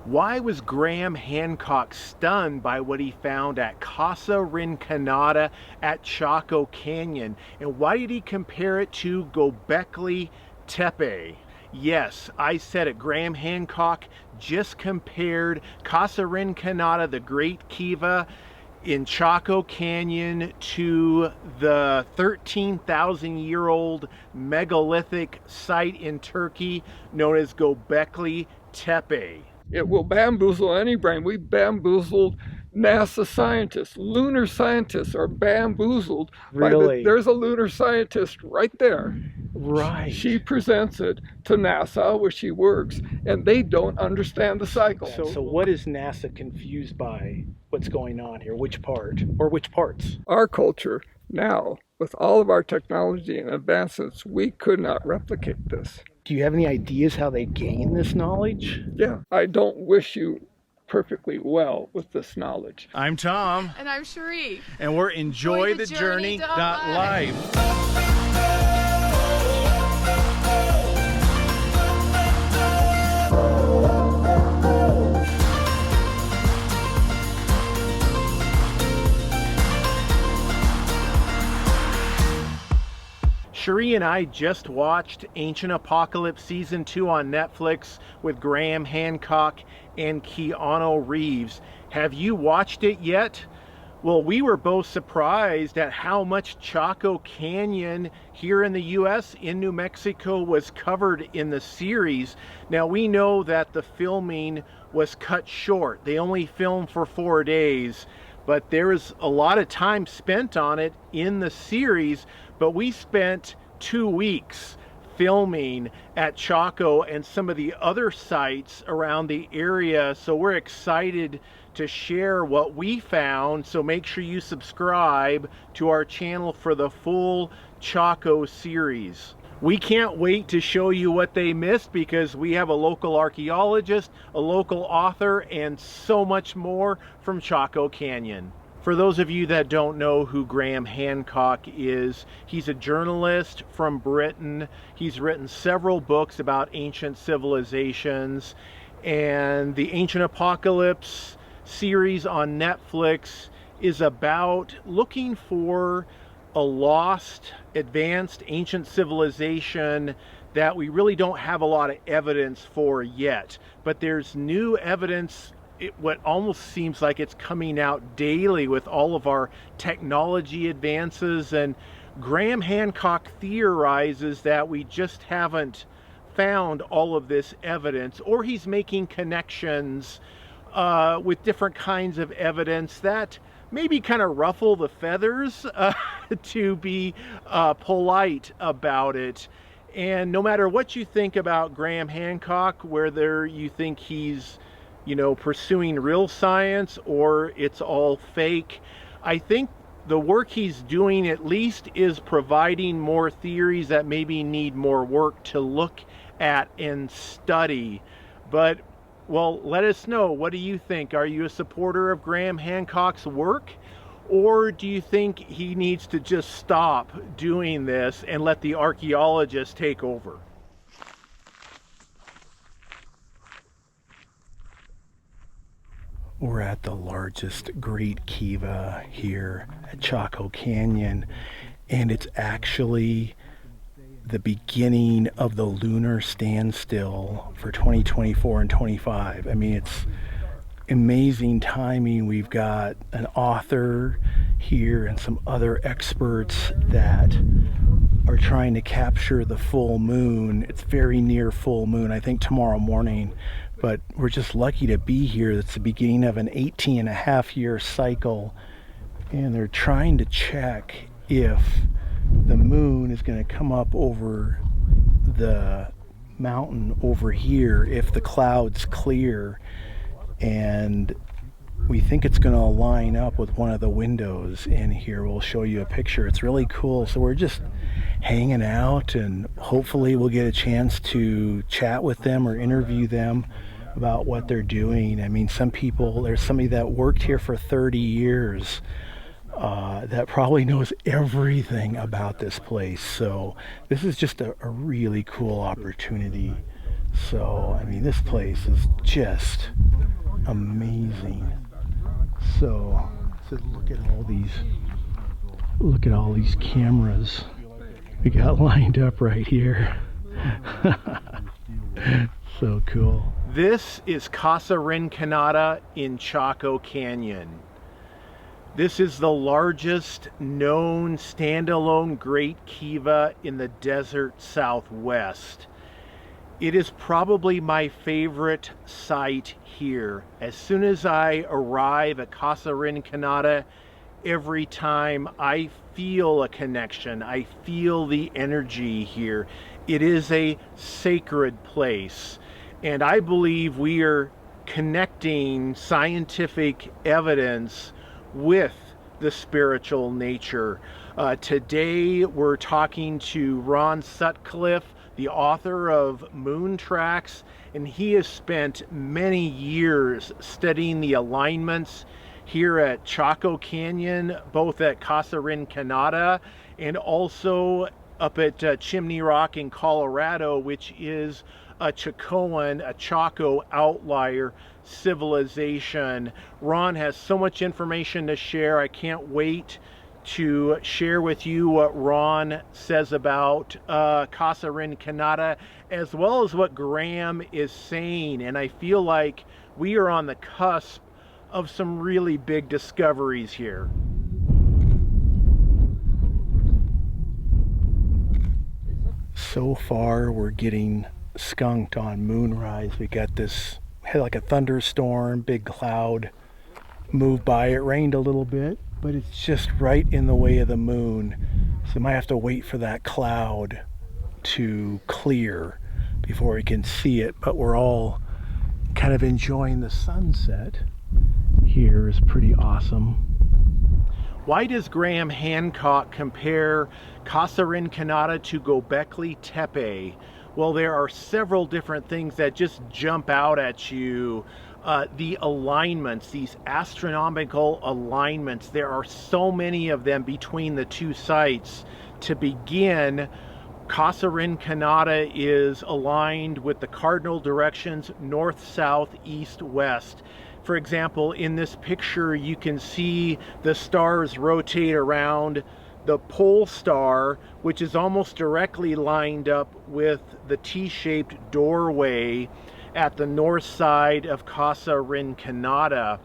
Why was Graham Hancock stunned by what he found at Casa Rinconada at Chaco Canyon? And why did he compare it to Gobekli Tepe? Yes, I said it. Graham Hancock just compared Casa Rinconada, the Great Kiva in Chaco Canyon, to the 13,000-year-old megalithic site in Turkey known as Gobekli Tepe. It will bamboozle any brain. We bamboozled NASA scientists. Lunar scientists are bamboozled. Really? There's a lunar scientist right there. Right. She presents it to NASA, where she works, and they don't understand the cycle. So what is NASA confused by? What's going on here? Which part? Or which parts? Our culture now, with all of our technology and advancements, we could not replicate this. Do you have any ideas how they gain this knowledge? Yeah, I don't wish you perfectly well with this knowledge. I'm Tom. And I'm Cherie. And we're enjoythejourney.live. Cherie and I just watched Ancient Apocalypse Season 2 on Netflix with Graham Hancock and Keanu Reeves. Have you watched it yet? Well, we were both surprised at how much Chaco Canyon here in the US, in New Mexico, was covered in the series. Now, we know that the filming was cut short. They only filmed for 4 days, but there was a lot of time spent on it in the series. But we spent 2 weeks filming at Chaco and some of the other sites around the area, so we're excited to share what we found. So make sure you subscribe to our channel for the full Chaco series. We can't wait to show you what they missed, because we have a local archaeologist, a local author, and so much more from Chaco Canyon. For those of you that don't know who Graham Hancock is, he's a journalist from Britain. He's written several books about ancient civilizations, and the Ancient Apocalypse series on Netflix is about looking for a lost, advanced ancient civilization that we really don't have a lot of evidence for yet. But there's new evidence. What almost seems like it's coming out daily with all of our technology advances, and Graham Hancock theorizes that we just haven't found all of this evidence, or he's making connections with different kinds of evidence that maybe kind of ruffle the feathers, to be polite about it. And no matter what you think about Graham Hancock, whether you think he's pursuing real science or it's all fake, I think the work he's doing at least is providing more theories that maybe need more work to look at and study. But, well, let us know. What do you think? Are you a supporter of Graham Hancock's work? Or do you think he needs to just stop doing this and let the archaeologists take over? We're at the largest Great Kiva here at Chaco Canyon, and it's actually the beginning of the lunar standstill for 2024 and 25. I mean, it's amazing timing. We've got an author here and some other experts that are trying to capture the full moon. It's very near full moon, I think tomorrow morning. But we're just lucky to be here. It's the beginning of an 18-and-a-half-year cycle, and they're trying to check if the moon is going to come up over the mountain over here, if the clouds clear, and we think it's going to line up with one of the windows in here. We'll show you a picture. It's really cool. So we're just hanging out, and hopefully we'll get a chance to chat with them or interview them about what they're doing. I mean, some people, there's somebody that worked here for 30 years that probably knows everything about this place. So this is just a really cool opportunity. So, I mean, this place is just amazing. So look at all these cameras we got lined up right here. So cool. This is Casa Rinconada in Chaco Canyon. This is the largest known standalone Great Kiva in the desert Southwest. It is probably my favorite site here. As soon as I arrive at Casa Rinconada, every time I feel a connection, I feel the energy here. It is a sacred place, and I believe we are connecting scientific evidence with the spiritual nature. Today we're talking to Ron Sutcliffe, the author of Moon Tracks, and he has spent many years studying the alignments here at Chaco Canyon, both at Casa Rinconada and also up at Chimney Rock in Colorado, which is a Chacoan, a Chaco outlier civilization. Ron has so much information to share. I can't wait to share with you what Ron says about Casa Rinconada, as well as what Graham is saying. And I feel like we are on the cusp of some really big discoveries here. So far we're getting skunked on moonrise. We got this, had like a thunderstorm, big cloud moved by. It rained a little bit, but it's just right in the way of the moon. So we might have to wait for that cloud to clear before we can see it. But we're all kind of enjoying the sunset. Here is pretty awesome. Why does Graham Hancock compare Casa Rinconada to Gobekli Tepe? Well, there are several different things that just jump out at you. The alignments, these astronomical alignments, there are so many of them between the two sites. To begin, Casa Rinconada is aligned with the cardinal directions north, south, east, west. For example, in this picture, you can see the stars rotate around the pole star, which is almost directly lined up with the T-shaped doorway at the north side of Casa Rinconada.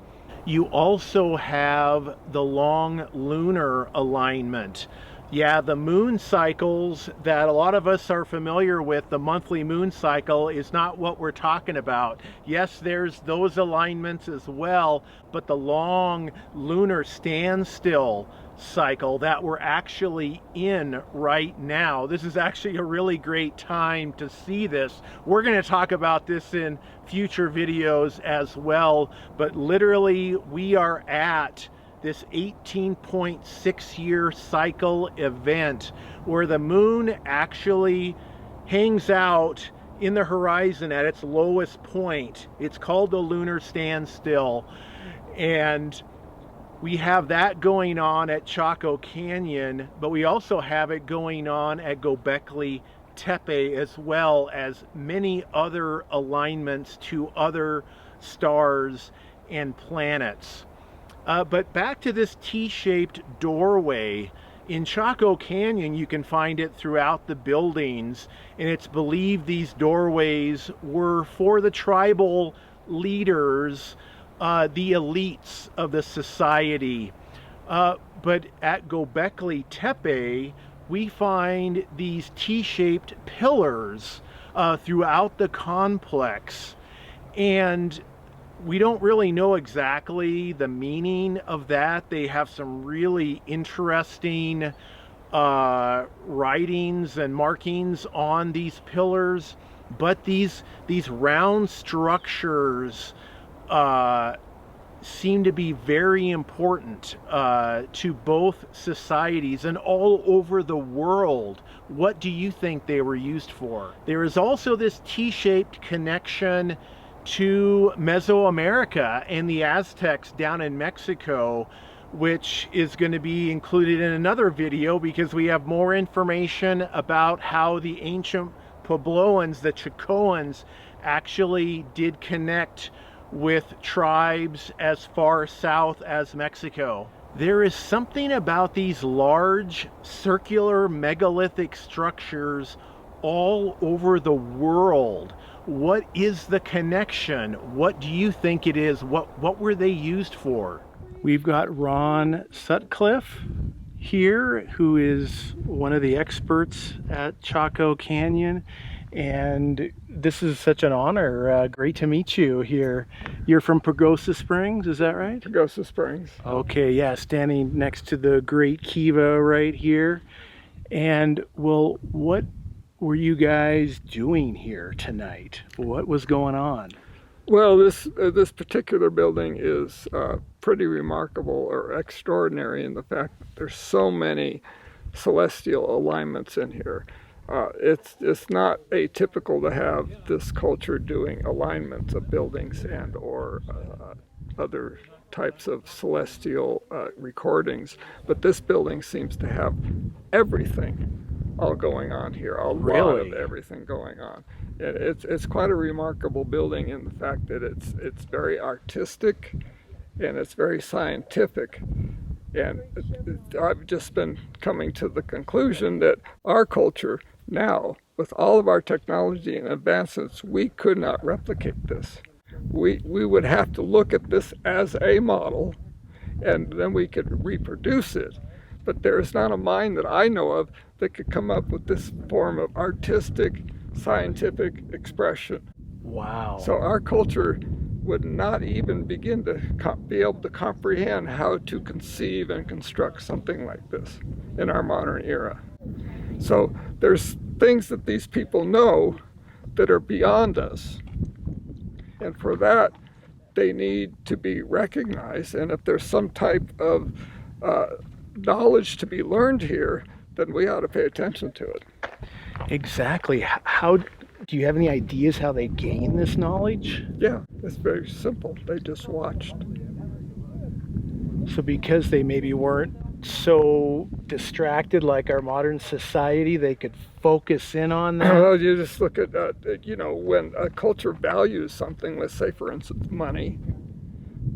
You also have the long lunar alignment. Yeah, the moon cycles that a lot of us are familiar with, the monthly moon cycle, is not what we're talking about. Yes, there's those alignments as well, but the long lunar standstill cycle that we're actually in right now. This is actually a really great time to see this. We're going to talk about this in future videos as well, but literally we are at this 18.6 year cycle event where the moon actually hangs out in the horizon at its lowest point. It's called the lunar standstill, and we have that going on at Chaco Canyon, but we also have it going on at Gobekli Tepe, as well as many other alignments to other stars and planets. But back to this T-shaped doorway. In Chaco Canyon, you can find it throughout the buildings, and it's believed these doorways were for the tribal leaders, the elites of the society. But at Gobekli Tepe, we find these T-shaped pillars throughout the complex, and we don't really know exactly the meaning of that. They have some really interesting writings and markings on these pillars, but these round structures seem to be very important to both societies and all over the world. What do you think they were used for? There is also this T-shaped connection to Mesoamerica and the Aztecs down in Mexico, which is going to be included in another video because we have more information about how the ancient Puebloans, the Chacoans, actually did connect with tribes as far south as Mexico. There is something about these large circular megalithic structures all over the world. What is the connection? What do you think it is? What were they used for? We've got Ron Sutcliffe here, who is one of the experts at Chaco Canyon, and this is such an honor. Great to meet you here. You're from Pagosa Springs, is that right? Pagosa Springs. Okay, yeah, standing next to the great Kiva right here. And well, what were you guys doing here tonight? What was going on? Well, this particular building is pretty remarkable or extraordinary in the fact that there's so many celestial alignments in here. It's not atypical to have this culture doing alignments of buildings and or other types of celestial recordings, but this building seems to have everything all going on here, a lot of everything going on. And it's quite a remarkable building in the fact that it's very artistic and it's very scientific. And I've just been coming to the conclusion that our culture now, with all of our technology and advancements, we could not replicate this. We would have to look at this as a model, and then we could reproduce it. But there is not a mind that I know of that could come up with this form of artistic, scientific expression. Wow. So our culture would not even begin to be able to comprehend how to conceive and construct something like this in our modern era. So there's things that these people know that are beyond us. And for that, they need to be recognized. And if there's some type of knowledge to be learned here, then we ought to pay attention to it. Exactly. How do you have any ideas how they gain this knowledge? Yeah, it's very simple. They just watched. So because they maybe weren't so distracted like our modern society, they could focus in on that? Well, you just look at, when a culture values something, let's say, for instance, money,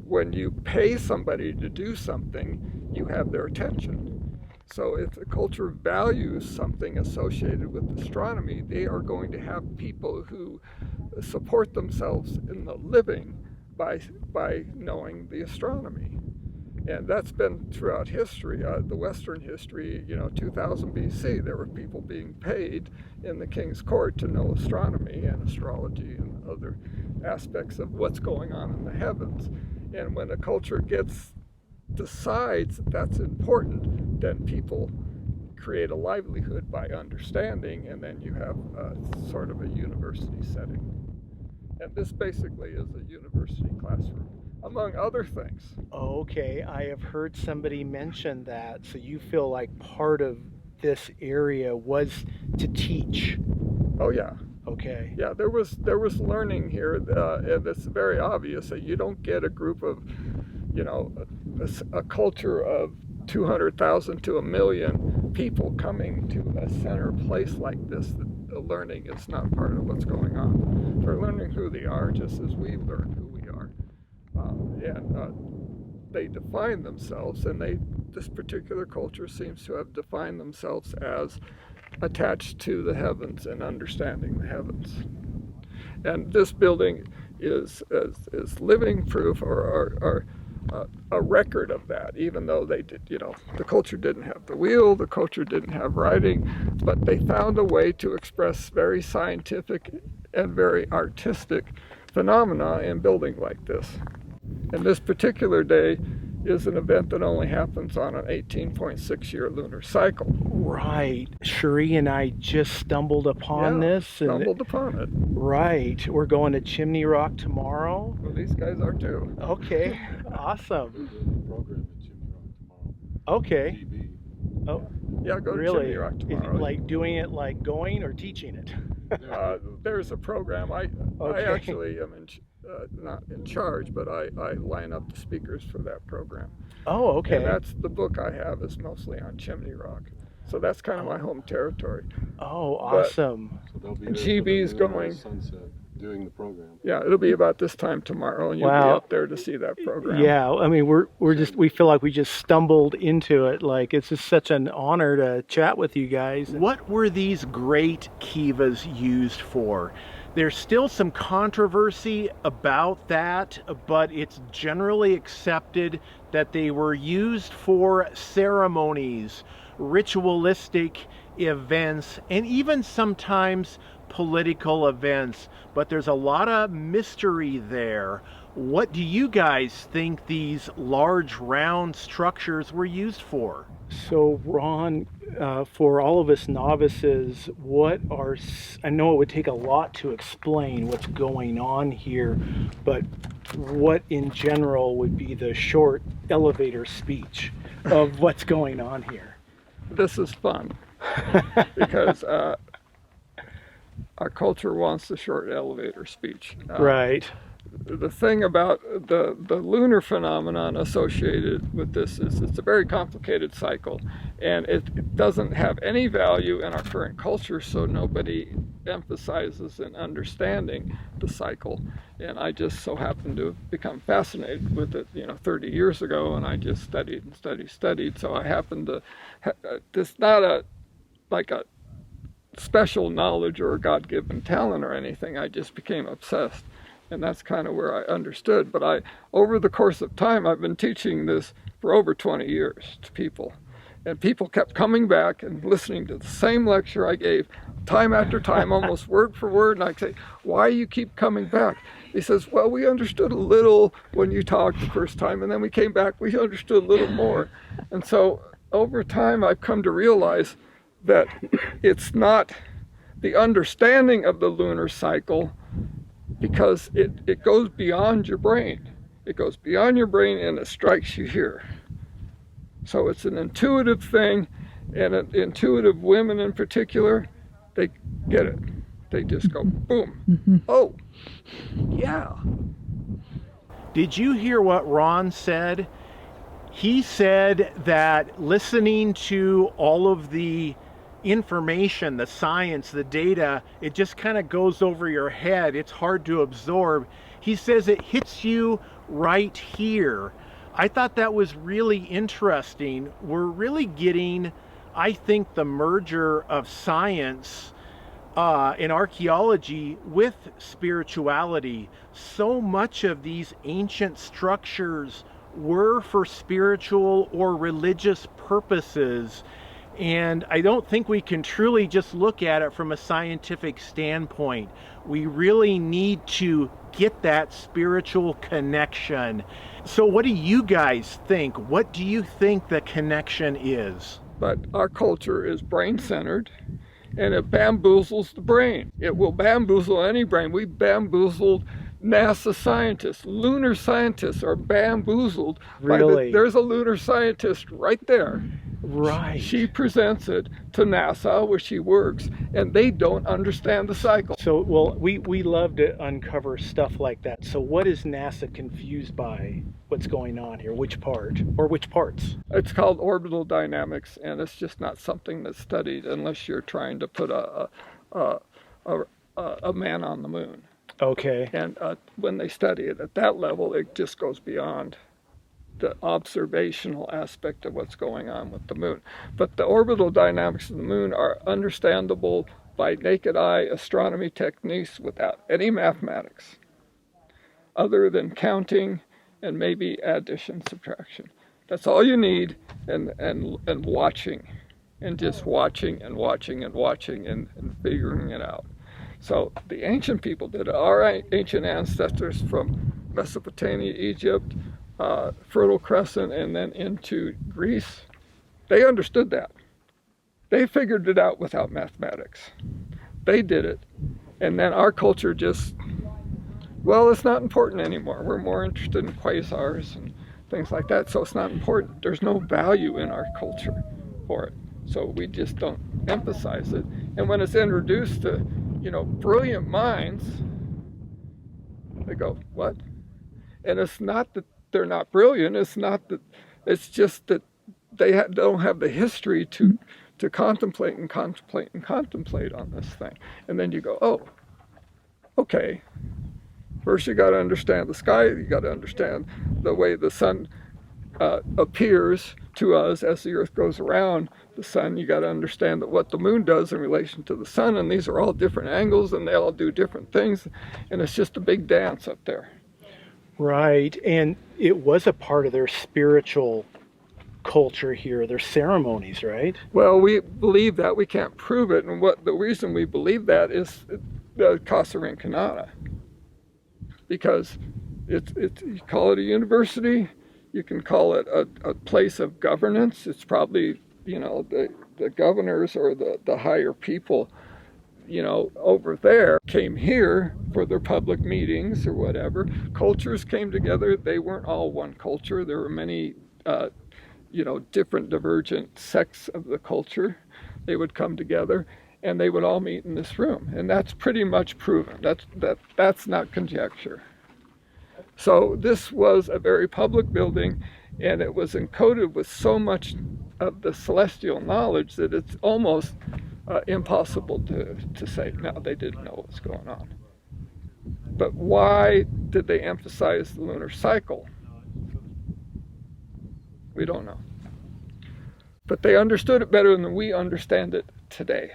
when you pay somebody to do something, you have their attention. So if the culture values something associated with astronomy, they are going to have people who support themselves in the living by knowing the astronomy. And that's been throughout history, the Western history, 2000 BC, there were people being paid in the king's court to know astronomy and astrology and other aspects of what's going on in the heavens. And when a culture decides that that's important, then people create a livelihood by understanding, and then you have sort of a university setting. And this basically is a university classroom, among other things. Okay, I have heard somebody mention that. So you feel like part of this area was to teach? Oh yeah. Okay. Yeah, there was learning here, and it's very obvious that you don't get a group of, a culture of 200,000 to 1 million people coming to a center place like this. The learning is not part of what's going on. They're learning who they are, just as we learn who we are, and they define themselves. And this particular culture seems to have defined themselves as attached to the heavens and understanding the heavens. And this building is living proof or a record of that, even though they did, the culture didn't have the wheel, the culture didn't have writing, but they found a way to express very scientific and very artistic phenomena in building like this. And this particular day is an event that only happens on an 18.6 year lunar cycle. Right. Cherie and I just stumbled upon this. Stumbled upon it. Right. We're going to Chimney Rock tomorrow. Well, these guys are too. Okay. Awesome. Program at Chimney Rock tomorrow. Okay. TV. Oh, Yeah, go to really? Chimney Rock Is tomorrow. it like doing it like going or teaching it? There's a program. I Okay. actually am not in charge, but I line up the speakers for that program. Oh, okay. And that's the book I have is mostly on Chimney Rock. So that's kind of my home territory. Oh, awesome. So they'll be there GB's for the going. sunset doing the program. Yeah, it'll be about this time tomorrow, and you'll be Wow. up there to see that program. Yeah, I mean, we feel like we just stumbled into it. Like, it's just such an honor to chat with you guys. What were these great Kivas used for? There's still some controversy about that, but it's generally accepted that they were used for ceremonies, ritualistic events, and even sometimes political events. But there's a lot of mystery there. What do you guys think these large round structures were used for? So, Ron, for all of us novices, I know it would take a lot to explain what's going on here, but what in general would be the short elevator speech of what's going on here? This is fun because our culture wants the short elevator speech. Right. The thing about the lunar phenomenon associated with this is it's a very complicated cycle, and it doesn't have any value in our current culture, so nobody emphasizes in understanding the cycle. And I just so happened to have become fascinated with it 30 years ago, and I just studied and studied. So I happened to it's not a special knowledge or a God-given talent or anything. I just became obsessed. And that's kind of where I understood. But over the course of time, I've been teaching this for over 20 years to people. And people kept coming back and listening to the same lecture I gave time after time, almost word for word. And I say, why you keep coming back? He says, well, we understood a little when you talked the first time, and then we came back, we understood a little more. And so over time, I've come to realize that it's not the understanding of the lunar cycle, because it goes beyond your brain. It goes beyond your brain and it strikes you here. So it's an intuitive thing, and intuitive women in particular, they get it. They just go, boom. Mm-hmm. Oh, yeah. Did you hear what Ron said? He said that listening to all of the information, the science, the data, it just kind of goes over your head. It's hard to absorb. He says it hits you right here. I thought that was really interesting. We're really getting, I think, the merger of science in archaeology with spirituality. So much of these ancient structures were for spiritual or religious purposes. And I don't think we can truly just look at it from a scientific standpoint. We really need to get that spiritual connection. So what do you guys think? What do you think the connection is? But our culture is brain-centered, and it bamboozles the brain. It will bamboozle any brain. We bamboozled NASA scientists. Lunar scientists are bamboozled. Really? There's a lunar scientist right there. Right. She presents it to NASA, where she works, and they don't understand the cycle. So, well, we love to uncover stuff like that. So what is NASA confused by? What's going on here? Which part or which parts? It's called orbital dynamics, and it's just not something that's studied unless you're trying to put a man on the moon. Okay. And when they study it at that level, it just goes beyond the observational aspect of what's going on with the moon. But the orbital dynamics of the moon are understandable by naked eye astronomy techniques without any mathematics, other than counting and maybe addition, subtraction. That's all you need, and watching, and just watching and watching and watching and figuring it out. So the ancient people did it. Our ancient ancestors from Mesopotamia, Egypt, Fertile Crescent, and then into Greece, they understood that. They figured it out without mathematics. They did it. And then our culture just, well, it's not important anymore. We're more interested in quasars and things like that, so it's not important. There's no value in our culture for it. So we just don't emphasize it. And when it's introduced to, brilliant minds, they go, what? And it's not that they're not brilliant. It's not that. It's just that they don't have the history to to contemplate and contemplate and contemplate on this thing. And then you go, oh, okay. First you got to understand the sky, you got to understand the way the sun appears to us as the earth goes around the sun. You got to understand that what the moon does in relation to the sun, and these are all different angles and they all do different things, and it's just a big dance up there. Right, and it was a part of their spiritual culture here, their ceremonies, right? Well, we believe that. We can't prove it, and what the reason we believe that is the Casa Rinconada, because it's you call it a university, you can call it a place of governance. It's probably, you know, the governors or the higher people, you know, over there came here for their public meetings or whatever. Cultures came together. They weren't all one culture. There were many, you know, different divergent sects of the culture. They would come together and they would all meet in this room. And that's pretty much proven. That's not conjecture. So this was a very public building, and it was encoded with so much of the celestial knowledge that it's almost impossible to say, no, they didn't know what was going on. But why did they emphasize the lunar cycle? We don't know. But they understood it better than we understand it today.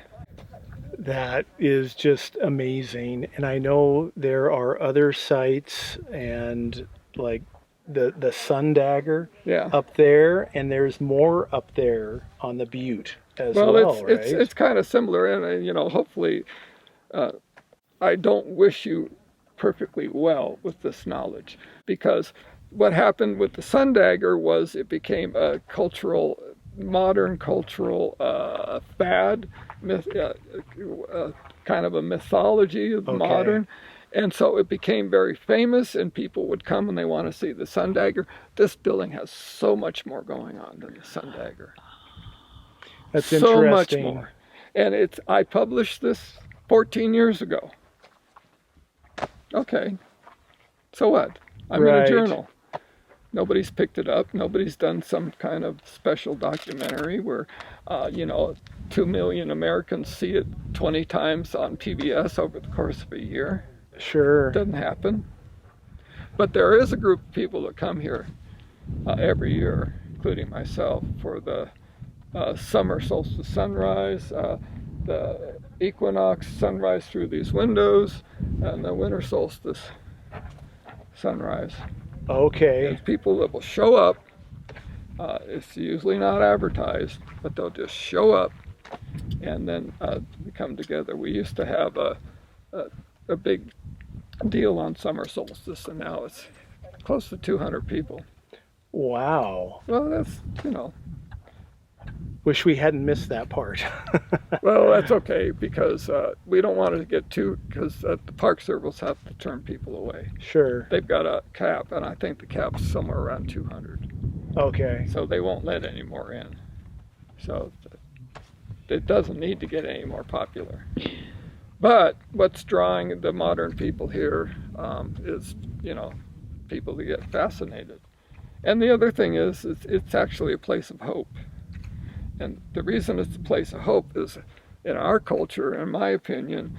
That is just amazing. And I know there are other sites, and like the Sun Dagger up there, and there's more up there on the Butte as well, right? It's kind of similar, and you know, hopefully I don't wish you perfectly well with this knowledge, because what happened with the Sun Dagger was it became a modern cultural fad, kind of a mythology of the modern. And so it became very famous, and people would come and they want to see the Sun Dagger. This building has so much more going on than the Sun Dagger. That's so interesting. Much more. And I published this 14 years ago. Okay. So what? I'm in a journal. Nobody's picked it up. Nobody's done some kind of special documentary where, you know, 2 million Americans see it 20 times on PBS over the course of a year. Sure. Doesn't happen. But there is a group of people that come here every year, including myself, for the summer solstice sunrise, the equinox sunrise through these windows, and the winter solstice sunrise. Okay. There's people that will show up. It's usually not advertised, but they'll just show up and then come together. We used to have a big deal on summer solstice, and now it's close to 200 people. Wow. Well, that's, you know. Wish we hadn't missed that part. Well, that's okay, because we don't want to get because the Park Service have to turn people away. Sure. They've got a cap, and I think the cap's somewhere around 200. Okay. So they won't let any more in. So it doesn't need to get any more popular. But what's drawing the modern people here is, you know, people that get fascinated. And the other thing is, it's actually a place of hope. And the reason it's a place of hope is, in our culture, in my opinion,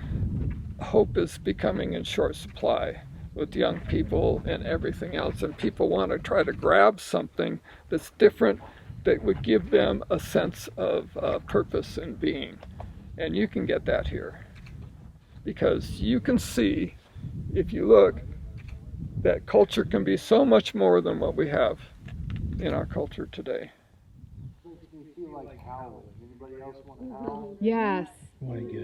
hope is becoming in short supply with young people and everything else. And people want to try to grab something that's different, that would give them a sense of purpose and being. And you can get that here. Because you can see, if you look, that culture can be so much more than what we have in our culture today. Anybody else want to howl? Yes. My goodness.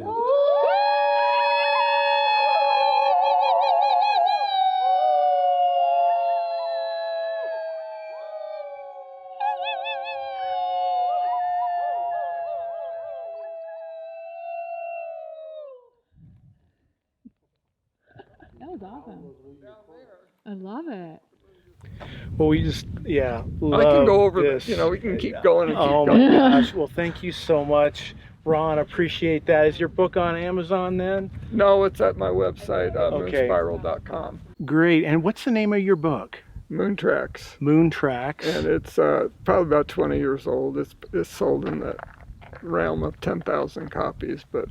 That was awesome. I love it. Well, we just, love I can go over this. this. You know, we can keep going and keep Oh going. my gosh. Well, thank you so much, Ron. Appreciate that. Is your book on Amazon then? No, it's at my website, Okay. moonspiral.com. Great. And what's the name of your book? Moon Tracks. Moon Tracks. And it's probably about 20 years old. It's sold in the realm of 10,000 copies, but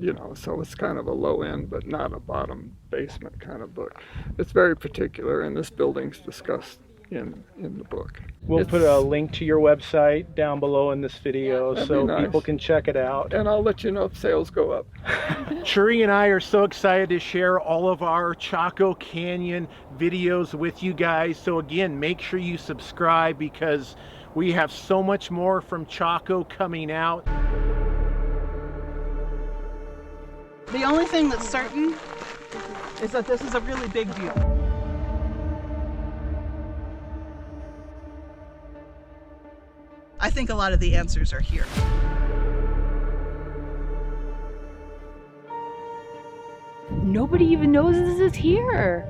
you know, so it's kind of a low end, but not a bottom basement kind of book. It's very particular, and this building's discussed in the book. We'll put a link to your website down below in this video so people can check it out. And I'll let you know if sales go up. Shuri and I are so excited to share all of our Chaco Canyon videos with you guys. So again, make sure you subscribe because we have so much more from Chaco coming out. The only thing that's certain is that this is a really big deal. I think a lot of the answers are here. Nobody even knows this is here.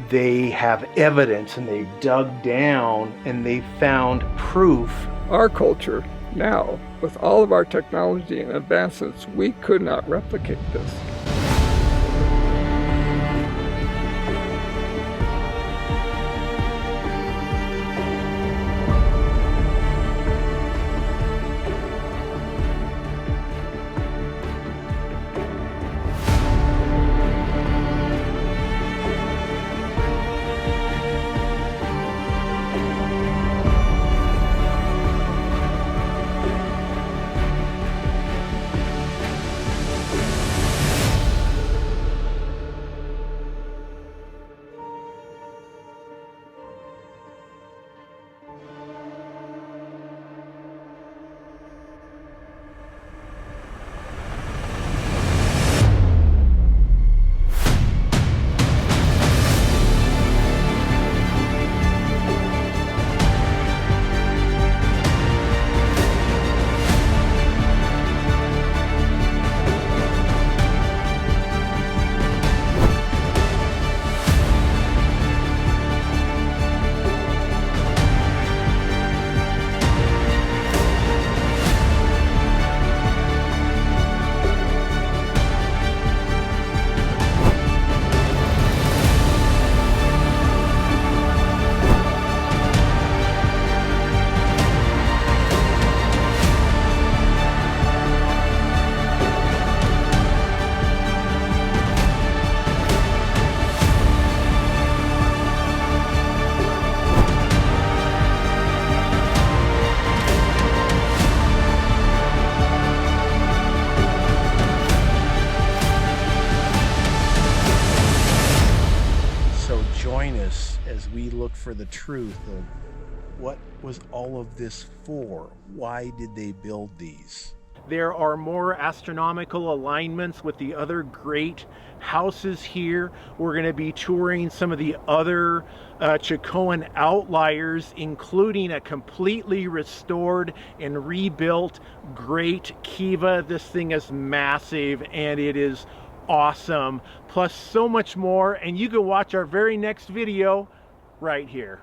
They have evidence, and they've dug down and they've found proof. Our culture now, with all of our technology and advancements, we could not replicate this. As we look for the truth of what was all of this for? Why did they build these? There are more astronomical alignments with the other great houses here. We're going to be touring some of the other Chacoan outliers, including a completely restored and rebuilt great Kiva. This thing is massive and it is awesome. Plus so much more, and you can watch our very next video right here.